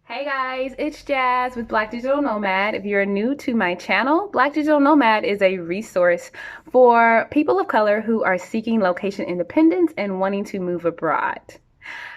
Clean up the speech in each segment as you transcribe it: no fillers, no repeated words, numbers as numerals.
Hey guys, it's Jazz with Black Digital Nomad. If you're new to my channel, Black Digital Nomad is a resource for people of color who are seeking location independence and wanting to move abroad.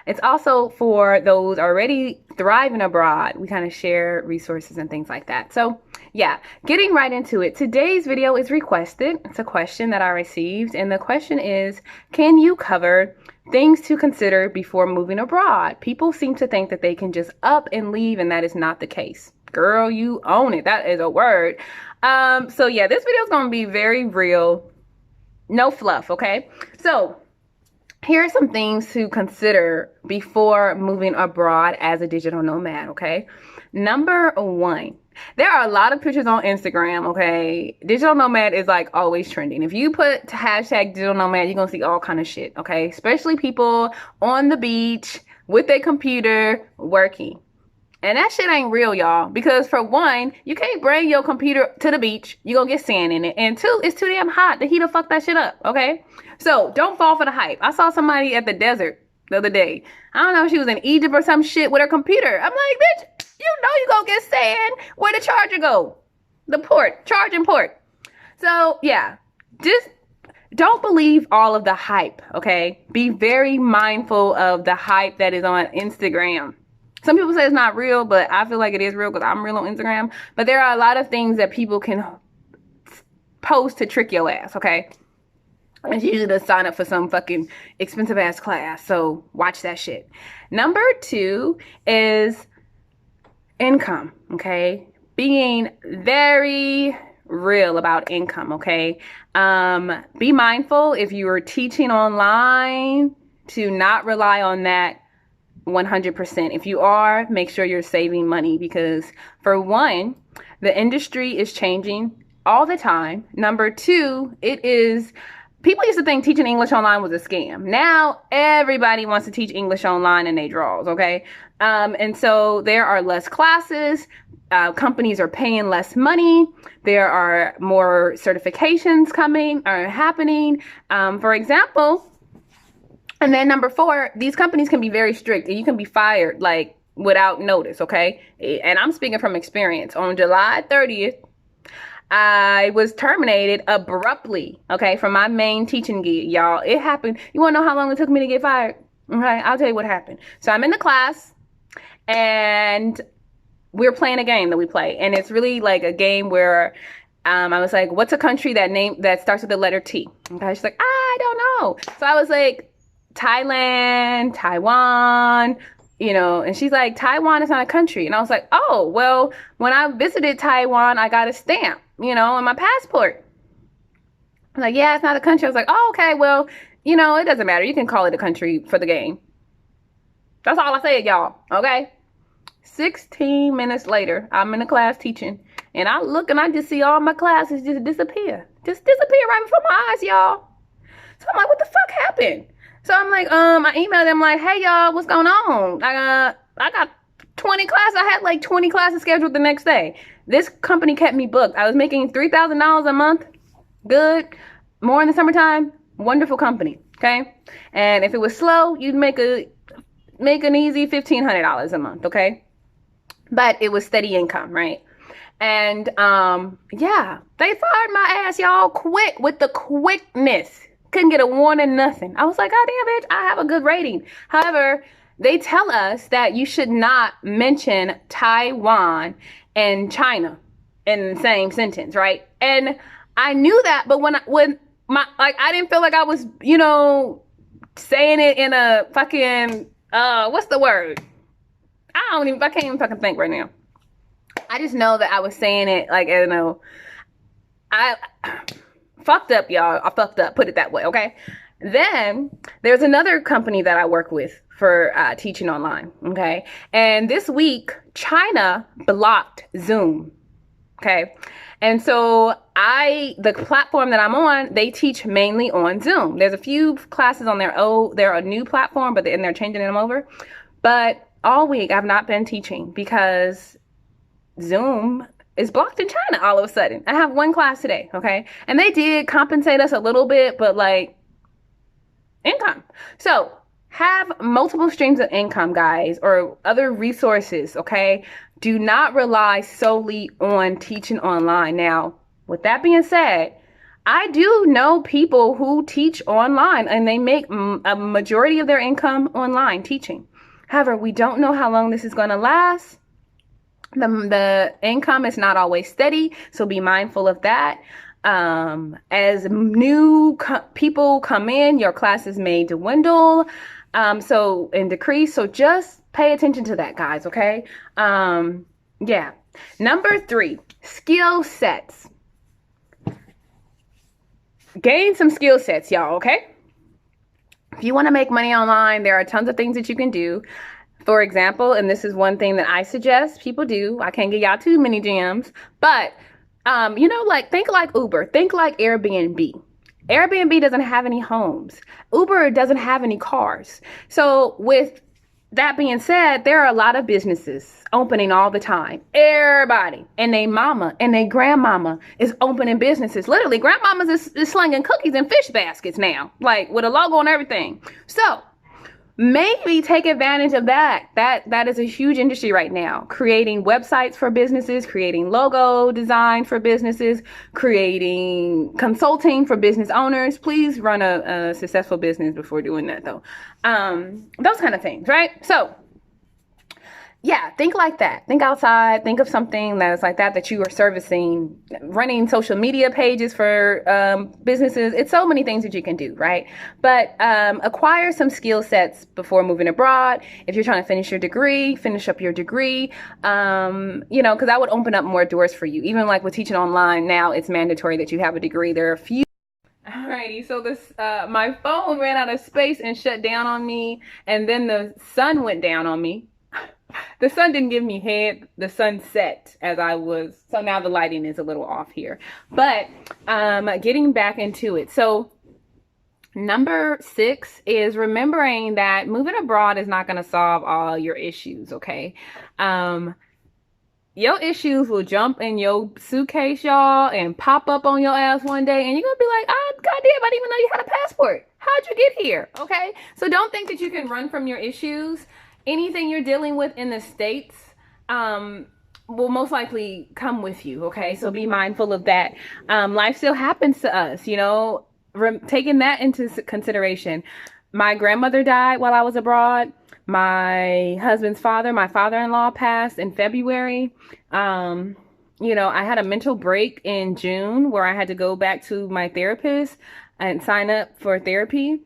It's also for those already thriving abroad. We kind of share resources and things like that. So yeah, getting right into it. Today's video is requested. It's a question that I received, and the question is, can you cover things to consider before moving abroad? People seem to think that they can just up and leave, and that is not the case. Girl, you own it. That is a word. So yeah, this video is going to be very real. No fluff, okay? So here are some things to consider before moving abroad as a digital nomad, okay? Number one, there are a lot of pictures on Instagram, okay? Digital nomad is like always trending. If you put hashtag digital nomad, you're gonna see all kind of shit, okay? Especially people on the beach with their computer working. And that shit ain't real, y'all. Because for one, you can't bring your computer to the beach. You're gonna get sand in it. And two, it's too damn hot. The heat'll fuck that shit up, okay? So don't fall for the hype. I saw somebody at the desert the other day. I don't know if she was in Egypt or some shit with her computer. I'm like, bitch, you know you gonna get sand. Where the charger go? The port, charging port. So yeah, just don't believe all of the hype, okay? Be very mindful of the hype that is on Instagram. Some people say it's not real, but I feel like it is real because I'm real on Instagram. But there are a lot of things that people can post to trick your ass, okay? It's usually to sign up for some fucking expensive ass class. So watch that shit. Number two is income, okay? Being very real about income, okay? Be mindful if you are teaching online to not rely on that 100%. If you are, make sure you're saving money because for one, the industry is changing all the time. Number two, people used to think teaching English online was a scam. Now everybody wants to teach English online in their draws, okay? And so there are less classes. Companies are paying less money. There are more certifications happening. For example, and then number four, these companies can be very strict and you can be fired like without notice, okay? And I'm speaking from experience. On July 30th, I was terminated abruptly, okay, from my main teaching gig, y'all. It happened. You want to know how long it took me to get fired? Okay, I'll tell you what happened. So I'm in the class and we're playing a game that we play. And it's really like a game where I was like, what's a country that starts with the letter T? Okay, she's like, I don't know. So I was like, Thailand, Taiwan, and she's like, Taiwan is not a country. And I was like, oh, well, when I visited Taiwan, I got a stamp, in my passport. I'm like, yeah, it's not a country. I was like, oh, okay, well, it doesn't matter. You can call it a country for the game. That's all I said, y'all, okay? 16 minutes later, I'm in the class teaching, and I look and I just see all my classes just disappear. Just disappear right before my eyes, y'all. So I'm like, what the fuck happened? So I'm like, I emailed them like, hey y'all, what's going on? I got 20 classes. I had like 20 classes scheduled the next day. This company kept me booked. I was making $3,000 a month. Good. More in the summertime. Wonderful company. Okay. And if it was slow, you'd make an easy $1,500 a month. Okay. But it was steady income, right? And yeah, they fired my ass, y'all, quick with the quickness. Couldn't get a warning, nothing. I was like, God damn, bitch, I have a good rating. However, they tell us that you should not mention Taiwan and China in the same sentence, right? And I knew that, but I didn't feel like I was, saying it in a fucking, what's the word? I can't even fucking think right now. I just know that I was saying it like, I fucked up, y'all. I fucked up, put it that way, okay? Then there's another company that I work with for teaching online, okay? And this week, China blocked Zoom, okay? And so the platform that I'm on, they teach mainly on Zoom. There's a few classes on there. Oh, they're a new platform, but they're changing them over. But all week, I've not been teaching because Zoom is blocked in China all of a sudden. I have one class today, okay? And they did compensate us a little bit, but like income. So Have multiple streams of income, guys, or other resources, okay? Do not rely solely on teaching online. Now, with that being said, I do know people who teach online and they make a majority of their income online teaching. However, we don't know how long this is going to last. The income is not always steady, so be mindful of that. As new people come in, your classes may dwindle, and decrease. So just pay attention to that, guys. Okay. Yeah. Number 3, skill sets. Gain some skill sets, y'all. Okay. If you want to make money online, there are tons of things that you can do. For example, and this is one thing that I suggest people do. I can't give y'all too many gems, but think like Uber, think like Airbnb. Airbnb doesn't have any homes. Uber doesn't have any cars. So with that being said, there are a lot of businesses opening all the time. Everybody and they mama and they grandmama is opening businesses. Literally, grandmamas is slinging cookies in fish baskets now, like with a logo and everything. So maybe take advantage of that. That is a huge industry right now. Creating websites for businesses, creating logo design for businesses, creating consulting for business owners. Please run a successful business before doing that, though. Those kind of things, right? So yeah, think like that. Think outside. Think of something that's like that you are servicing, running social media pages for businesses. It's so many things that you can do, right? But acquire some skill sets before moving abroad. If you're trying to finish your degree, finish up your degree, because that would open up more doors for you. Even like with teaching online now, it's mandatory that you have a degree. There are a few. Alrighty, so this my phone ran out of space and shut down on me, and then the sun went down on me. The sun didn't give me head. The sun set as I was. So now the lighting is a little off here. But getting back into it. So number 6 is remembering that moving abroad is not going to solve all your issues, okay? Your issues will jump in your suitcase, y'all, and pop up on your ass one day. And you're going to be like, goddamn, I didn't even know you had a passport. How'd you get here? Okay? So don't think that you can run from your issues. Anything you're dealing with in the States will most likely come with you, okay? So be mindful of that. Life still happens to us, taking that into consideration. My grandmother died while I was abroad. My husband's father, my father-in-law, passed in February. I had a mental break in June where I had to go back to my therapist and sign up for therapy.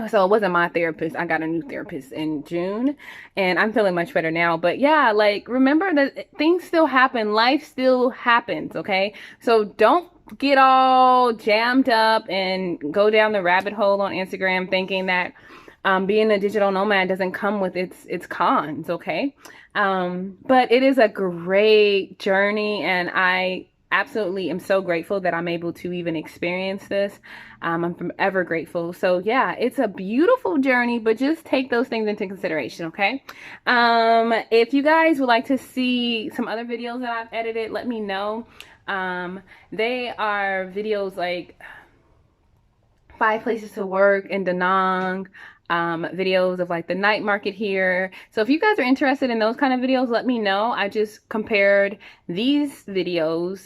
So it wasn't my therapist. I got a new therapist in June and I'm feeling much better now. But yeah, remember that things still happen. Life still happens. Okay. So don't get all jammed up and go down the rabbit hole on Instagram thinking that being a digital nomad doesn't come with its cons. Okay. But it is a great journey and I absolutely am so grateful that I'm able to even experience this. I'm forever grateful. So yeah, it's a beautiful journey, but just take those things into consideration, okay? If you guys would like to see some other videos that I've edited, let me know. They are videos like 5 places to work in Da Nang, videos of the night market here. So if you guys are interested in those kind of videos, let me know. I just compared these videos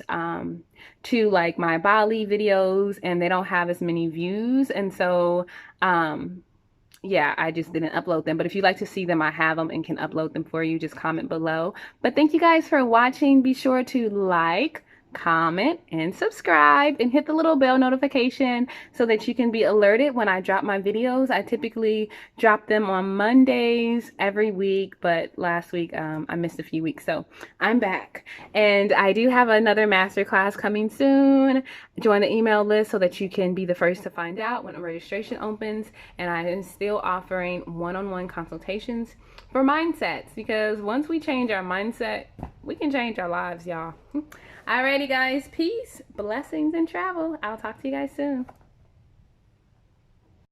to my Bali videos and they don't have as many views, and so yeah, I just didn't upload them. But if you'd like to see them, I have them and can upload them for you. Just comment below. But thank you guys for watching. Be sure to like, comment, and subscribe and hit the little bell notification so that you can be alerted when I drop my videos. I typically drop them on Mondays every week, but last week I missed a few weeks, so I'm back. And I do have another masterclass coming soon. Join the email list so that you can be the first to find out when registration opens. And I am still offering one-on-one consultations for mindsets, because once we change our mindset, we can change our lives, y'all. Alrighty guys, peace, blessings, and travel. I'll talk to you guys soon.